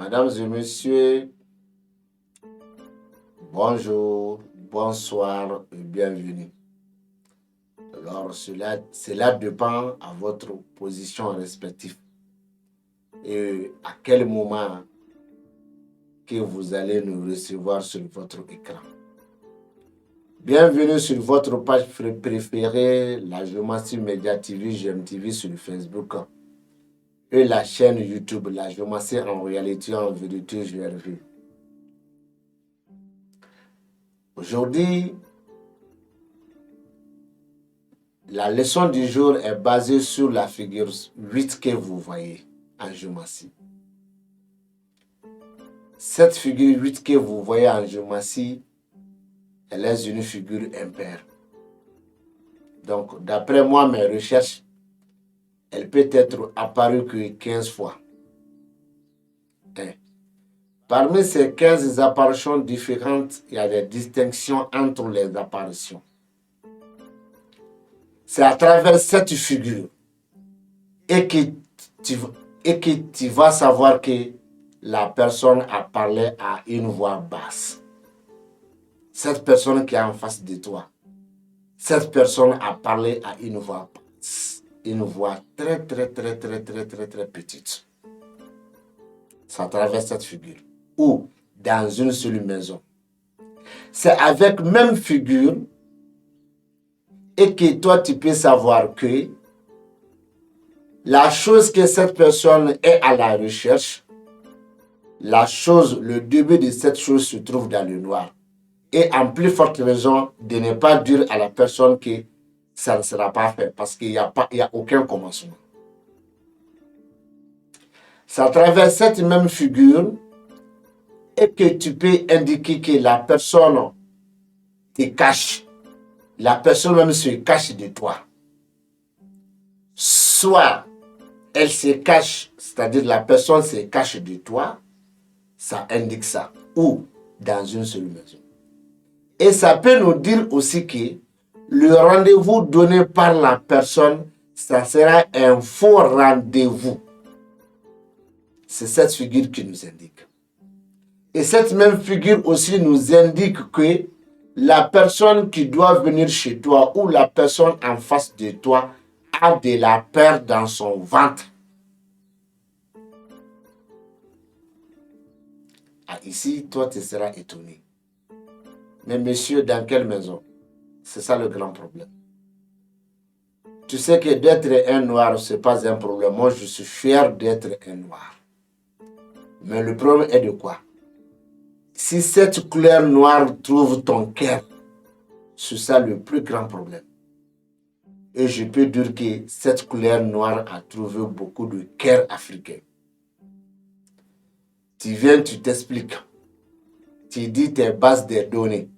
Mesdames et messieurs, bonjour, bonsoir et bienvenue. Alors, cela dépend à votre position respective et à quel moment que vous allez nous recevoir sur votre écran. Bienvenue sur votre page préférée, la Jomassi Media TV, GMTV sur Facebook et la chaîne YouTube, la Jomassi en réalité, en vérité, GRV. Aujourd'hui, la leçon du jour est basée sur la figure 8 que vous voyez en géométrie. Cette figure 8 que vous voyez en géométrie, elle est une figure impaire. Donc, d'après moi, mes recherches, elle peut être apparue que 15 fois. Parmi ces 15 apparitions différentes, il y a des distinctions entre les apparitions. C'est à travers cette figure et que tu vas savoir que la personne a parlé à une voix basse. Cette personne qui est en face de toi, cette personne a parlé à une voix basse, une voix très petite. C'est à travers cette figure ou dans une seule maison. C'est avec même figure et que toi tu peux savoir que la chose que cette personne est à la recherche, le début de cette chose se trouve dans le noir. Et en plus forte raison de ne pas dire à la personne que ça ne sera pas fait parce qu'il n'y a aucun commencement. C'est à travers cette même figure et que tu peux indiquer que la personne te cache. La personne même se cache de toi. Soit elle se cache, c'est-à-dire la personne se cache de toi, ça indique ça. Ou dans une seule maison. Et ça peut nous dire aussi que le rendez-vous donné par la personne, ça sera un faux rendez-vous. C'est cette figure qui nous indique. Et cette même figure aussi nous indique que la personne qui doit venir chez toi ou la personne en face de toi a de la peur dans son ventre. Ah, ici, toi, tu seras étonné. Mais monsieur, dans quelle maison? C'est ça le grand problème. Tu sais que d'être un noir, ce n'est pas un problème. Moi, je suis fier d'être un noir. Mais le problème est de quoi? Si cette couleur noire trouve ton cœur, c'est ça le plus grand problème. Et je peux dire que cette couleur noire a trouvé beaucoup de cœurs africains. Tu viens, tu t'expliques. Tu dis tes bases de données.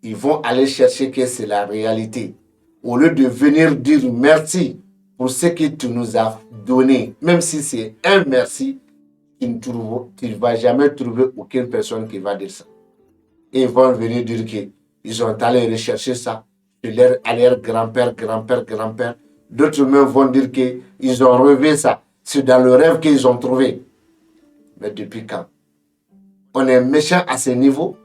Ils vont aller chercher que c'est la réalité. Au lieu de venir dire merci pour ce que tu nous as donné, même si c'est un merci, tu ne vas jamais trouver aucune personne qui va dire ça. Et ils vont venir dire qu'ils sont allés rechercher ça de leur grand-père. D'autres même vont dire qu'ils ont rêvé ça. C'est dans le rêve qu'ils ont trouvé. Mais depuis quand? On est méchant à ce niveau.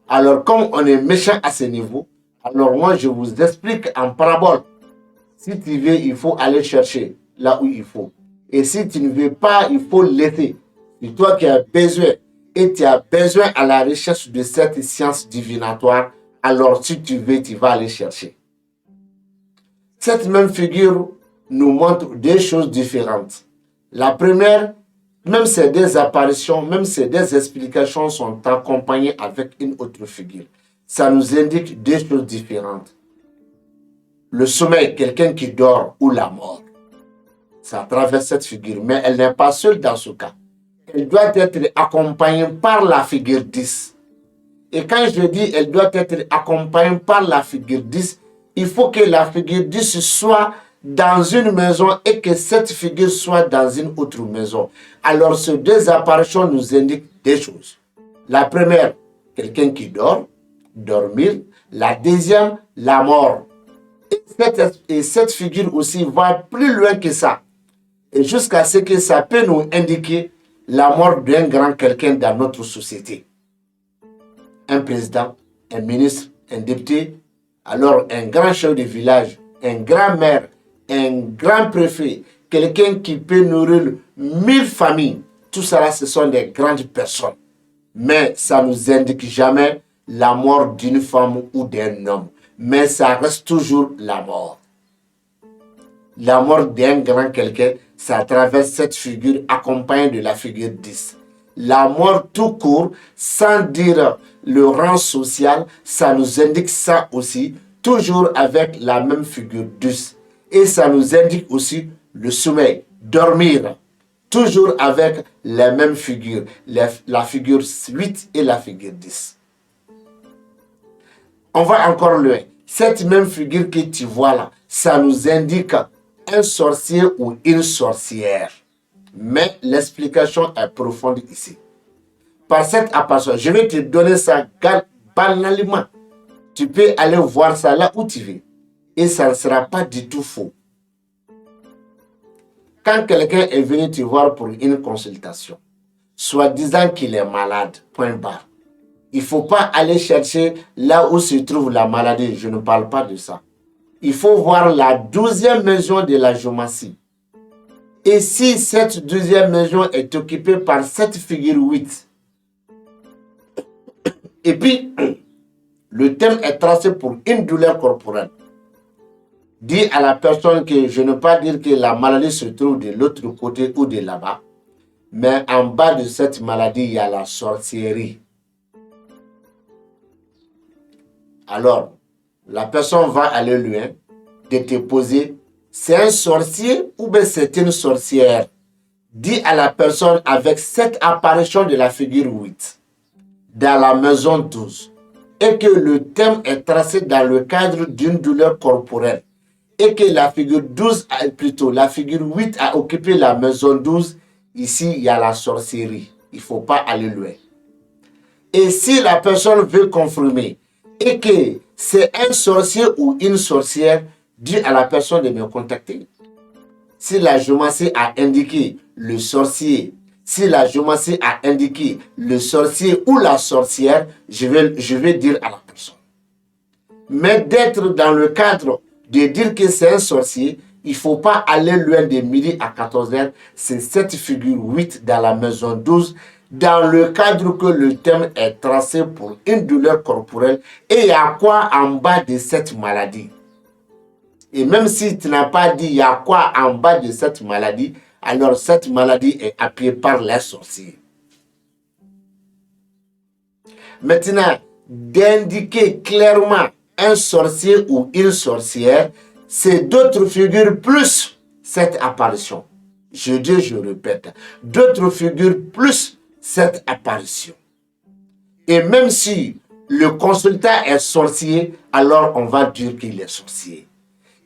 Alors, comme on est méchant à ce niveau, alors moi, je vous explique en parabole. Si tu veux, il faut aller chercher là où il faut. Et si tu ne veux pas, il faut laisser. C'est toi qui as besoin. Et tu as besoin à la recherche de cette science divinatoire. Alors, si tu veux, tu vas aller chercher. Cette même figure nous montre deux choses différentes. La première, même ces deux apparitions, même ces deux explications sont accompagnées avec une autre figure. Ça nous indique deux choses différentes. Le sommeil, quelqu'un qui dort, ou la mort. Ça traverse cette figure, mais elle n'est pas seule dans ce cas. Elle doit être accompagnée par la figure 10. Et quand je dis elle doit être accompagnée par la figure 10, il faut que la figure 10 soit dans une maison et que cette figure soit dans une autre maison. Alors, ces deux apparitions nous indiquent deux choses. La première, quelqu'un qui dort, dormir. La deuxième, la mort. Et cette figure aussi va plus loin que ça. Et jusqu'à ce que ça peut nous indiquer la mort d'un grand quelqu'un dans notre société. Un président, un ministre, un député, alors un grand chef de village, un grand maire, un grand préfet, quelqu'un qui peut nourrir 1000 familles. Tout cela, ce sont des grandes personnes. Mais ça ne nous indique jamais la mort d'une femme ou d'un homme. Mais ça reste toujours la mort. La mort d'un grand quelqu'un, ça traverse cette figure accompagnée de la figure 10. La mort tout court, sans dire le rang social, ça nous indique ça aussi, toujours avec la même figure 10. Et ça nous indique aussi le sommeil, dormir, toujours avec les mêmes figures, la figure 8 et la figure 10. On va encore loin. Cette même figure que tu vois là, ça nous indique un sorcier ou une sorcière. Mais l'explication est profonde ici. Par cette apparition, je vais te donner ça banalement. Tu peux aller voir ça là où tu veux. Et ça ne sera pas du tout faux. Quand quelqu'un est venu te voir pour une consultation, soit disant qu'il est malade, point barre, il ne faut pas aller chercher là où se trouve la maladie. Je ne parle pas de ça. Il faut voir la 12e maison de la géomancie. Et si cette 12e maison est occupée par cette figure 8, et puis le thème est tracé pour une douleur corporelle, dis à la personne que je ne veux pas dire que la maladie se trouve de l'autre côté ou de là-bas, mais en bas de cette maladie, il y a la sorcellerie. Alors, la personne va aller loin de te poser, c'est un sorcier ou bien c'est une sorcière? Dis à la personne avec cette apparition de la figure 8 dans la maison 12 et que le thème est tracé dans le cadre d'une douleur corporelle et que la figure 12, plutôt la figure 8 a occupé la maison 12, ici il y a la sorcellerie. Il ne faut pas aller loin. Et si la personne veut confirmer et que c'est un sorcier ou une sorcière, dis à la personne de me contacter. Si la géomancie a indiqué le sorcier, si la géomancie a indiqué le sorcier ou la sorcière, je vais dire à la personne. Mais d'être dans le cadre de dire que c'est un sorcier, il ne faut pas aller loin de midi à 14h. C'est cette figure 8 dans la maison 12, dans le cadre que le thème est tracé pour une douleur corporelle. Et il y a quoi en bas de cette maladie? Et même si tu n'as pas dit il y a quoi en bas de cette maladie, alors cette maladie est appuyée par les sorciers. Maintenant, d'indiquer clairement un sorcier ou une sorcière, c'est d'autres figures plus cette apparition. Je dis, je répète, d'autres figures plus cette apparition. Et même si le consultant est sorcier, alors on va dire qu'il est sorcier.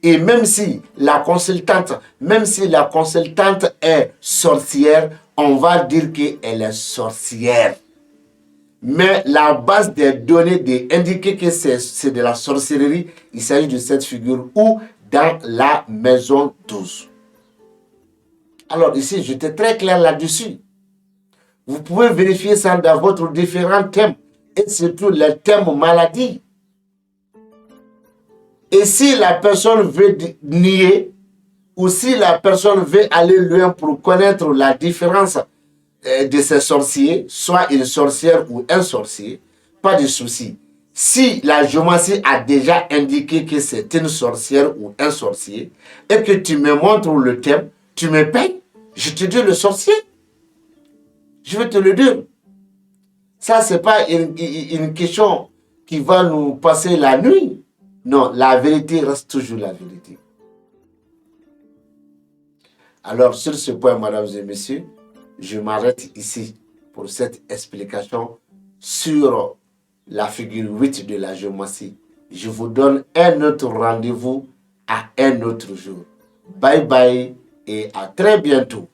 Et même si la consultante est sorcière, on va dire qu'elle est sorcière. Mais la base des données d'indiquer que c'est de la sorcellerie, il s'agit de cette figure ou dans la maison 12. Alors ici, j'étais très clair là-dessus. Vous pouvez vérifier ça dans votre différents thèmes, et surtout les thèmes maladie. Et si la personne veut nier, ou si la personne veut aller loin pour connaître la différence de ces sorciers, soit une sorcière ou un sorcier, pas de souci. Si la géomancie a déjà indiqué que c'est une sorcière ou un sorcier, et que tu me montres le thème, tu me payes, je te dis le sorcier. Je vais te le dire. Ça, ce n'est pas une question qui va nous passer la nuit. Non, la vérité reste toujours la vérité. Alors, sur ce point, mesdames et messieurs, je m'arrête ici pour cette explication sur la figure 8 de la géomancie. Je vous donne un autre rendez-vous à un autre jour. Bye bye et à très bientôt.